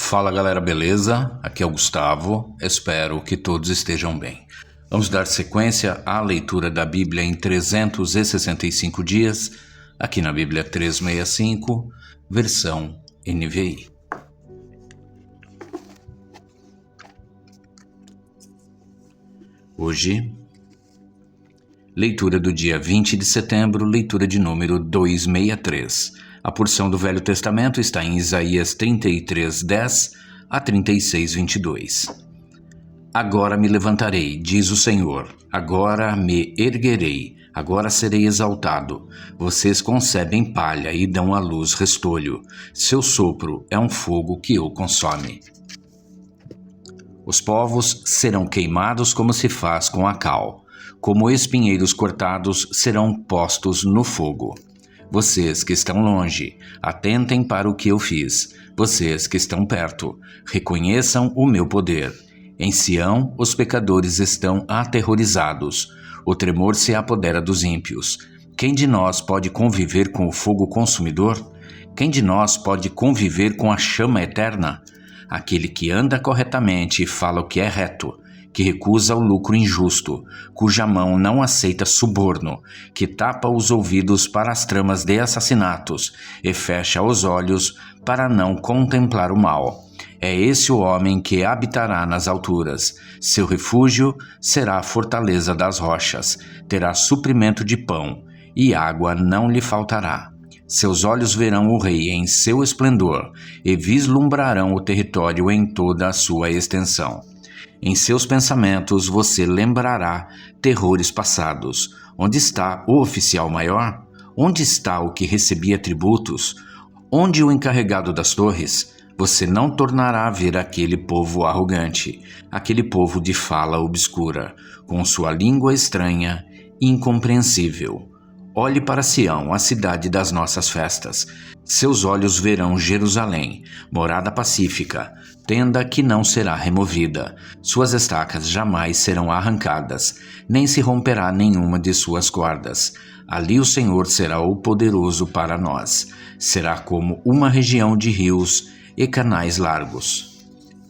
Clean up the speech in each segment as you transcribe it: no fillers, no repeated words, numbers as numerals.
Fala galera, beleza? Aqui é o Gustavo, espero que todos estejam bem. Vamos dar sequência à leitura da Bíblia em 365 dias, aqui na Bíblia 365, versão NVI. Hoje, leitura do dia 20 de setembro, leitura de número 263. A porção do Velho Testamento está em Isaías 33, 10 a 36, 22. Agora me levantarei, diz o Senhor, agora me erguerei, agora serei exaltado. Vocês concebem palha e dão à luz restolho. Seu sopro é um fogo que o consome. Os povos serão queimados como se faz com a cal. Como espinheiros cortados serão postos no fogo. Vocês que estão longe, atentem para o que eu fiz. Vocês que estão perto, reconheçam o meu poder. Em Sião, os pecadores estão aterrorizados. O tremor se apodera dos ímpios. Quem de nós pode conviver com o fogo consumidor? Quem de nós pode conviver com a chama eterna? Aquele que anda corretamente e fala o que é reto, que recusa o lucro injusto, cuja mão não aceita suborno, que tapa os ouvidos para as tramas de assassinatos e fecha os olhos para não contemplar o mal. É esse o homem que habitará nas alturas. Seu refúgio será a fortaleza das rochas, terá suprimento de pão, e água não lhe faltará. Seus olhos verão o rei em seu esplendor e vislumbrarão o território em toda a sua extensão. Em seus pensamentos você lembrará terrores passados. Onde está o oficial maior? Onde está o que recebia tributos? Onde o encarregado das torres? Você não tornará a ver aquele povo arrogante, aquele povo de fala obscura, com sua língua estranha e incompreensível. Olhe para Sião, a cidade das nossas festas. Seus olhos verão Jerusalém, morada pacífica, tenda que não será removida. Suas estacas jamais serão arrancadas, nem se romperá nenhuma de suas cordas. Ali o Senhor será o poderoso para nós. Será como uma região de rios e canais largos.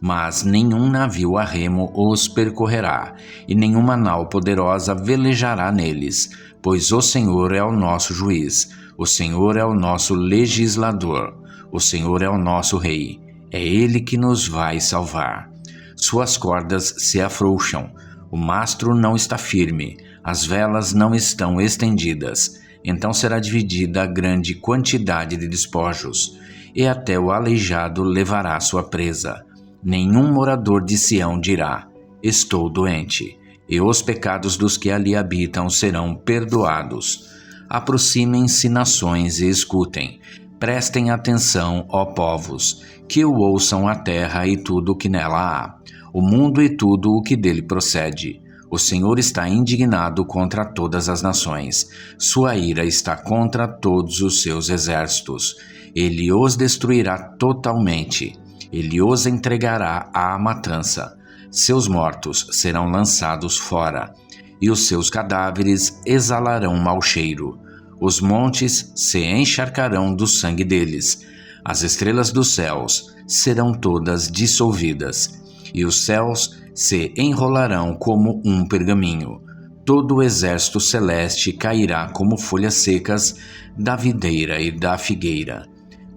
Mas nenhum navio a remo os percorrerá, e nenhuma nau poderosa velejará neles, pois o Senhor é o nosso juiz, o Senhor é o nosso legislador, o Senhor é o nosso rei, é Ele que nos vai salvar. Suas cordas se afrouxam, o mastro não está firme, as velas não estão estendidas, então será dividida a grande quantidade de despojos, e até o aleijado levará sua presa. Nenhum morador de Sião dirá, estou doente, e os pecados dos que ali habitam serão perdoados. Aproximem-se nações e escutem, prestem atenção, ó povos, que o ouçam a terra e tudo o que nela há, o mundo e tudo o que dele procede. O Senhor está indignado contra todas as nações, sua ira está contra todos os seus exércitos. Ele os destruirá totalmente. Ele os entregará à matança. Seus mortos serão lançados fora, e os seus cadáveres exalarão mau cheiro. Os montes se encharcarão do sangue deles. As estrelas dos céus serão todas dissolvidas, e os céus se enrolarão como um pergaminho. Todo o exército celeste cairá como folhas secas da videira e da figueira.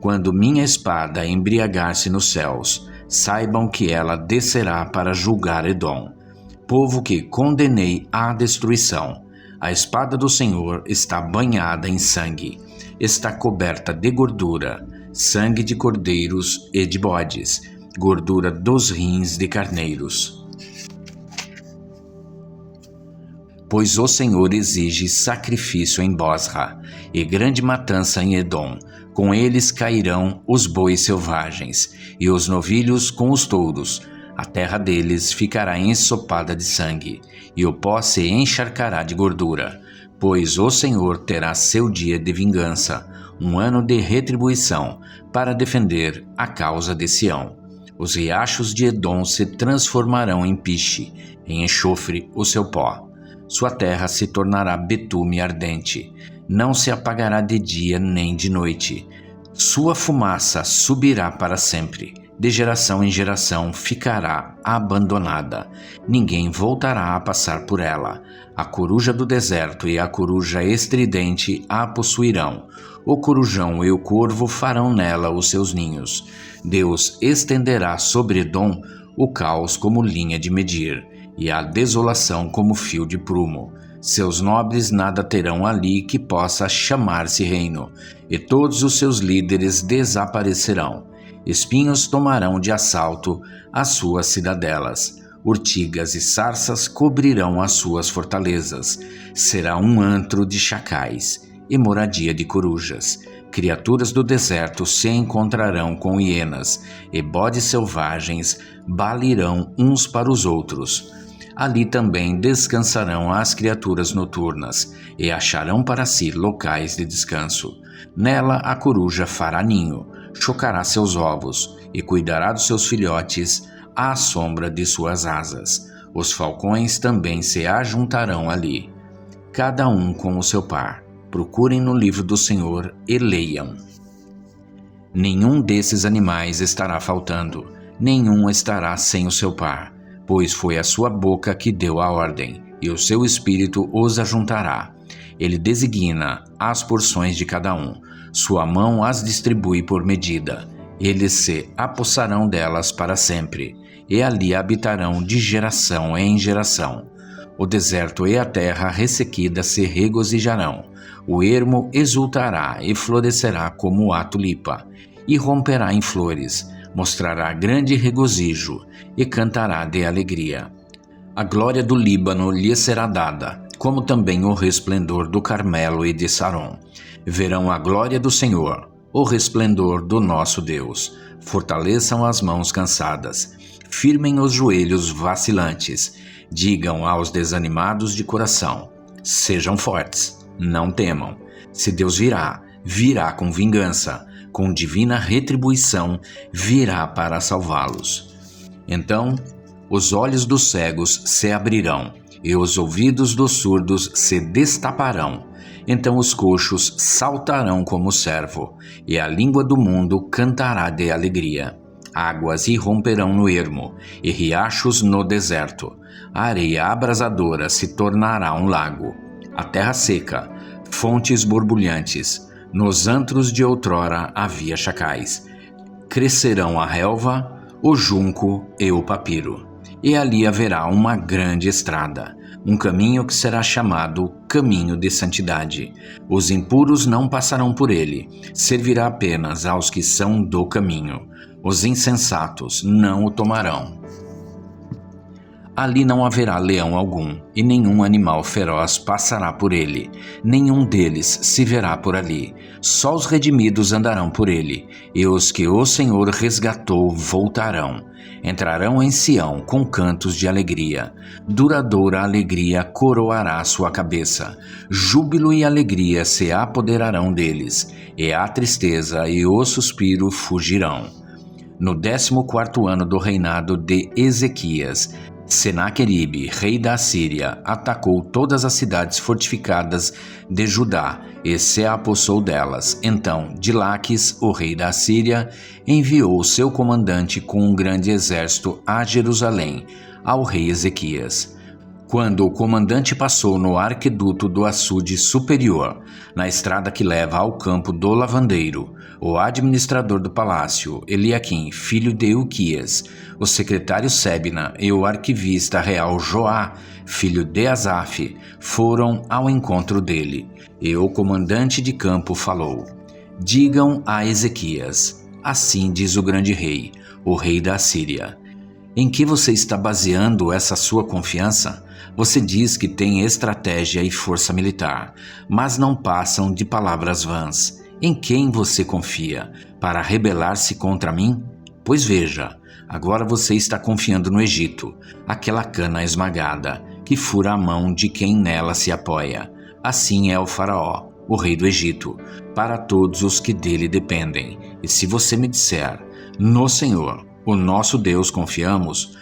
Quando minha espada embriagar-se nos céus, saibam que ela descerá para julgar Edom, povo que condenei à destruição. A espada do Senhor está banhada em sangue, está coberta de gordura, sangue de cordeiros e de bodes, gordura dos rins de carneiros. Pois o Senhor exige sacrifício em Bosra e grande matança em Edom. Com eles cairão os bois selvagens e os novilhos com os touros. A terra deles ficará ensopada de sangue e o pó se encharcará de gordura. Pois o Senhor terá seu dia de vingança, um ano de retribuição, para defender a causa de Sião. Os riachos de Edom se transformarão em piche, em enxofre o seu pó. Sua terra se tornará betume ardente, não se apagará de dia nem de noite. Sua fumaça subirá para sempre. de geração em geração ficará abandonada. Ninguém voltará a passar por ela. A coruja do deserto e a coruja estridente a possuirão. O corujão e o corvo farão nela os seus ninhos. Deus estenderá sobre Edom o caos como linha de medir, e a desolação como fio de prumo. Seus nobres nada terão ali que possa chamar-se reino, e todos os seus líderes desaparecerão. Espinhos tomarão de assalto as suas cidadelas, urtigas e sarças cobrirão as suas fortalezas. Será um antro de chacais e moradia de corujas. Criaturas do deserto se encontrarão com hienas, e bodes selvagens balirão uns para os outros. Ali também descansarão as criaturas noturnas, e acharão para si locais de descanso. Nela a coruja fará ninho, chocará seus ovos, e cuidará dos seus filhotes à sombra de suas asas. Os falcões também se ajuntarão ali, cada um com o seu par. Procurem no livro do Senhor e leiam. Nenhum desses animais estará faltando, nenhum estará sem o seu par, pois foi a sua boca que deu a ordem, e o seu espírito os ajuntará. Ele designa as porções de cada um, sua mão as distribui por medida. Eles se apossarão delas para sempre, e ali habitarão de geração em geração. O deserto e a terra ressequida se regozijarão. O ermo exultará e florescerá como a tulipa, e romperá em flores, mostrará grande regozijo, e cantará de alegria. A glória do Líbano lhe será dada, como também o resplendor do Carmelo e de Saron. Verão a glória do Senhor, o resplendor do nosso Deus. Fortaleçam as mãos cansadas, firmem os joelhos vacilantes. Digam aos desanimados de coração: sejam fortes, não temam. Se Deus virá, virá com vingança, com divina retribuição, virá para salvá-los. Então, os olhos dos cegos se abrirão, e os ouvidos dos surdos se destaparão. Então os coxos saltarão como o cervo, e a língua do mundo cantará de alegria. Águas irromperão no ermo, e riachos no deserto. A areia abrasadora se tornará um lago. A terra seca, fontes borbulhantes. Nos antros de outrora havia chacais. Crescerão a relva, o junco e o papiro. E ali haverá uma grande estrada, um caminho que será chamado caminho de santidade. Os impuros não passarão por ele, servirá apenas aos que são do caminho. Os insensatos não o tomarão. Ali não haverá leão algum, e nenhum animal feroz passará por ele. Nenhum deles se verá por ali. Só os redimidos andarão por ele, e os que o Senhor resgatou voltarão. Entrarão em Sião com cantos de alegria. Duradoura alegria coroará sua cabeça. Júbilo e alegria se apoderarão deles, e a tristeza e o suspiro fugirão. No 14º ano do reinado de Ezequias, Senaqueribe, rei da Assíria, atacou todas as cidades fortificadas de Judá e se apossou delas. Então, Dilaques, o rei da Assíria, enviou seu comandante com um grande exército a Jerusalém, ao rei Ezequias. Quando o comandante passou no arqueduto do açude superior, na estrada que leva ao campo do lavandeiro, o administrador do palácio, Eliaquim, filho de Ilquias, o secretário Sebna e o arquivista real Joá, filho de Asaf, foram ao encontro dele. E o comandante de campo falou: digam a Ezequias, assim diz o grande rei, o rei da Assíria: em que você está baseando essa sua confiança? Você diz que tem estratégia e força militar, mas não passam de palavras vãs. Em quem você confia para rebelar-se contra mim? Pois veja, agora você está confiando no Egito, aquela cana esmagada, que fura a mão de quem nela se apoia. Assim é o faraó, o rei do Egito, para todos os que dele dependem. E se você me disser: no Senhor, o nosso Deus confiamos,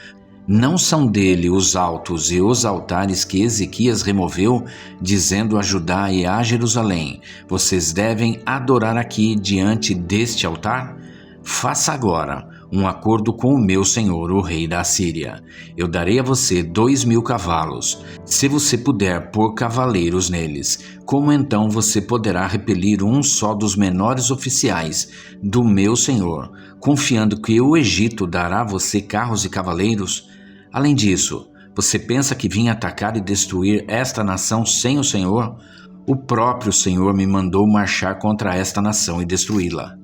não são dele os altos e os altares que Ezequias removeu, dizendo a Judá e a Jerusalém: vocês devem adorar aqui diante deste altar? Faça agora um acordo com o meu senhor, o rei da Assíria. Eu darei a você 2.000 cavalos, se você puder pôr cavaleiros neles. Como então você poderá repelir um só dos menores oficiais do meu senhor, confiando que o Egito dará a você carros e cavaleiros? Além disso, você pensa que vim atacar e destruir esta nação sem o Senhor? O próprio Senhor me mandou marchar contra esta nação e destruí-la.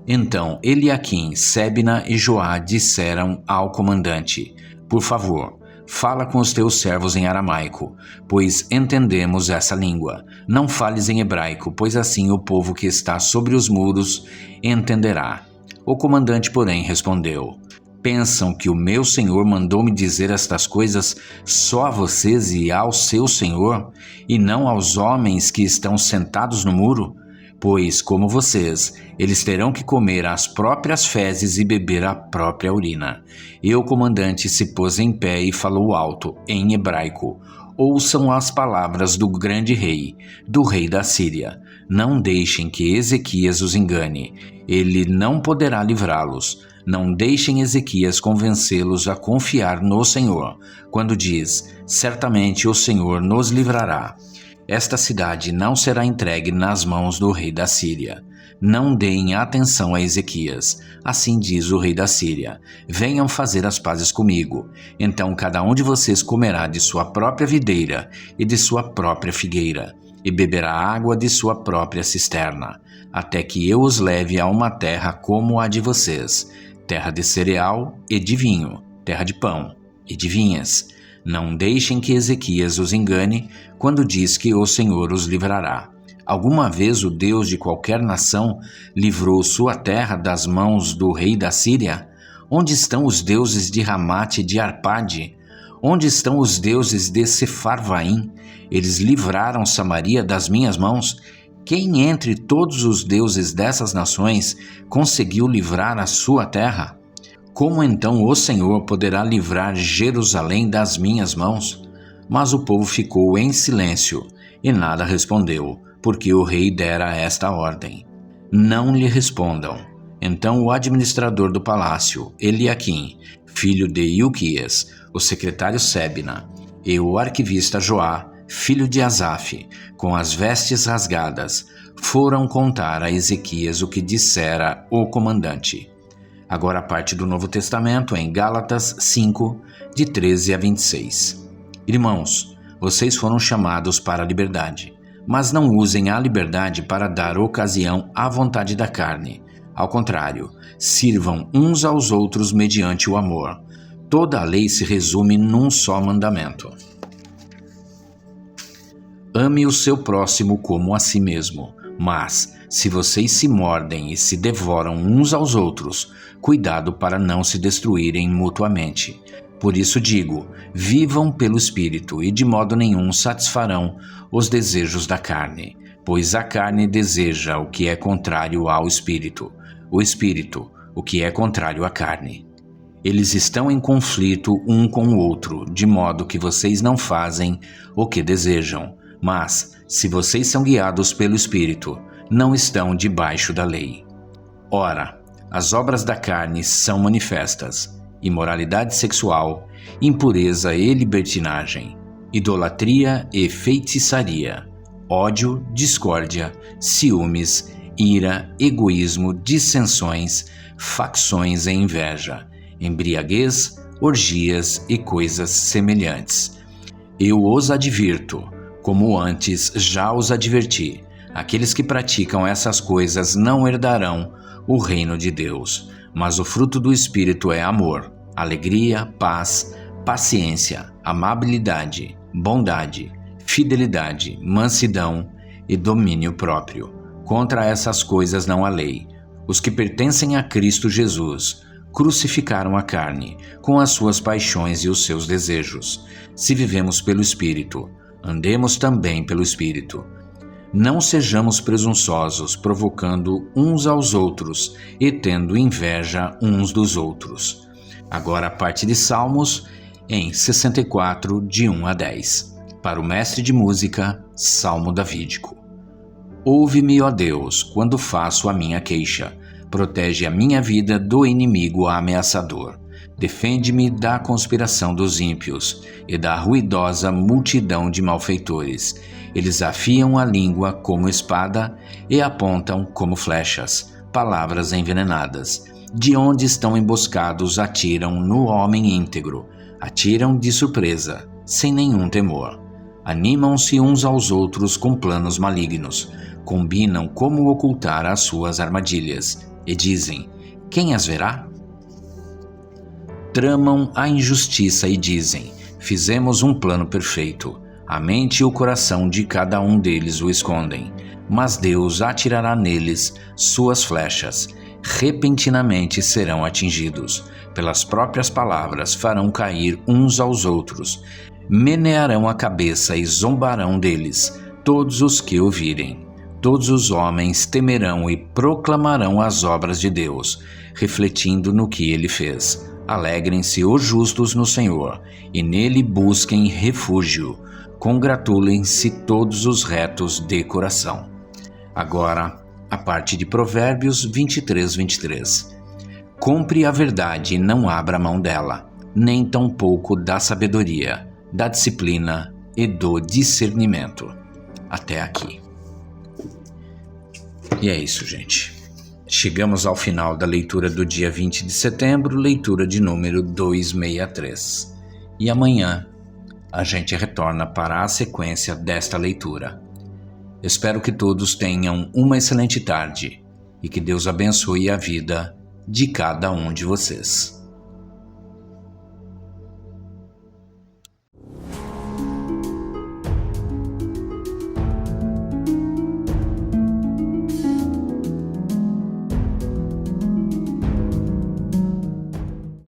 Então Eliaquim, Sebna e Joá disseram ao comandante: por favor, fala com os teus servos em aramaico, pois entendemos essa língua. Não fales em hebraico, pois assim o povo que está sobre os muros entenderá. O comandante, porém, respondeu: pensam que o meu senhor mandou-me dizer estas coisas só a vocês e ao seu senhor, e não aos homens que estão sentados no muro? Pois, como vocês, eles terão que comer as próprias fezes e beber a própria urina. E o comandante se pôs em pé e falou alto, em hebraico: ouçam as palavras do grande rei, do rei da Síria. Não deixem que Ezequias os engane. Ele não poderá livrá-los. Não deixem Ezequias convencê-los a confiar no Senhor, quando diz: certamente o Senhor nos livrará. Esta cidade não será entregue nas mãos do rei da Síria. Não deem atenção a Ezequias. Assim diz o rei da Síria: venham fazer as pazes comigo. Então cada um de vocês comerá de sua própria videira e de sua própria figueira, e beberá água de sua própria cisterna, até que eu os leve a uma terra como a de vocês, terra de cereal e de vinho, terra de pão e de vinhas. Não deixem que Ezequias os engane quando diz que o Senhor os livrará. Alguma vez o Deus de qualquer nação livrou sua terra das mãos do rei da Síria? Onde estão os deuses de Ramate e de Arpade? Onde estão os deuses de Sefarvaim? Eles livraram Samaria das minhas mãos. Quem entre todos os deuses dessas nações conseguiu livrar a sua terra? Como então o Senhor poderá livrar Jerusalém das minhas mãos? Mas o povo ficou em silêncio e nada respondeu, porque o rei dera esta ordem: não lhe respondam. Então o administrador do palácio, Eliaquim, filho de Ilquias, o secretário Sebna, e o arquivista Joá, filho de Asaf, com as vestes rasgadas, foram contar a Ezequias o que dissera o comandante. Agora a parte do Novo Testamento em Gálatas 5, de 13 a 26. Irmãos, vocês foram chamados para a liberdade, mas não usem a liberdade para dar ocasião à vontade da carne. Ao contrário, sirvam uns aos outros mediante o amor. Toda a lei se resume num só mandamento: ame o seu próximo como a si mesmo. Mas, se vocês se mordem e se devoram uns aos outros, cuidado para não se destruírem mutuamente. Por isso digo, vivam pelo Espírito e de modo nenhum satisfarão os desejos da carne, pois a carne deseja o que é contrário ao Espírito, o Espírito o que é contrário à carne. Eles estão em conflito um com o outro, de modo que vocês não fazem o que desejam. Mas, se vocês são guiados pelo Espírito, não estão debaixo da lei. Ora, as obras da carne são manifestas: imoralidade sexual, impureza e libertinagem, idolatria e feitiçaria, ódio, discórdia, ciúmes, ira, egoísmo, dissensões, facções e inveja, embriaguez, orgias e coisas semelhantes. Eu os advirto, como antes já os adverti: aqueles que praticam essas coisas não herdarão o reino de Deus. Mas o fruto do Espírito é amor, alegria, paz, paciência, amabilidade, bondade, fidelidade, mansidão e domínio próprio. Contra essas coisas não há lei. Os que pertencem a Cristo Jesus crucificaram a carne, com as suas paixões e os seus desejos. Se vivemos pelo Espírito, andemos também pelo Espírito. Não sejamos presunçosos, provocando uns aos outros e tendo inveja uns dos outros. Agora a parte de Salmos em 64, de 1 a 10. Para o mestre de música, Salmo davídico. Ouve-me, ó Deus, quando faço a minha queixa. Protege a minha vida do inimigo ameaçador. Defende-me da conspiração dos ímpios e da ruidosa multidão de malfeitores. Eles afiam a língua como espada e apontam como flechas, palavras envenenadas. De onde estão emboscados, atiram no homem íntegro. Atiram de surpresa, sem nenhum temor. Animam-se uns aos outros com planos malignos. Combinam como ocultar as suas armadilhas. E dizem: quem as verá? Tramam a injustiça e dizem: fizemos um plano perfeito. A mente e o coração de cada um deles o escondem. Mas Deus atirará neles suas flechas. Repentinamente serão atingidos. Pelas próprias palavras farão cair uns aos outros. Menearão a cabeça e zombarão deles, todos os que ouvirem. Todos os homens temerão e proclamarão as obras de Deus, refletindo no que ele fez. Alegrem-se os justos no Senhor, e nele busquem refúgio. Congratulem-se todos os retos de coração. Agora, a parte de Provérbios 23:23. Compre a verdade e não abra mão dela, nem tampouco da sabedoria, da disciplina e do discernimento. Até aqui. E é isso, gente. Chegamos ao final da leitura do dia 20 de setembro, leitura de número 263. E amanhã a gente retorna para a sequência desta leitura. Espero que todos tenham uma excelente tarde e que Deus abençoe a vida de cada um de vocês.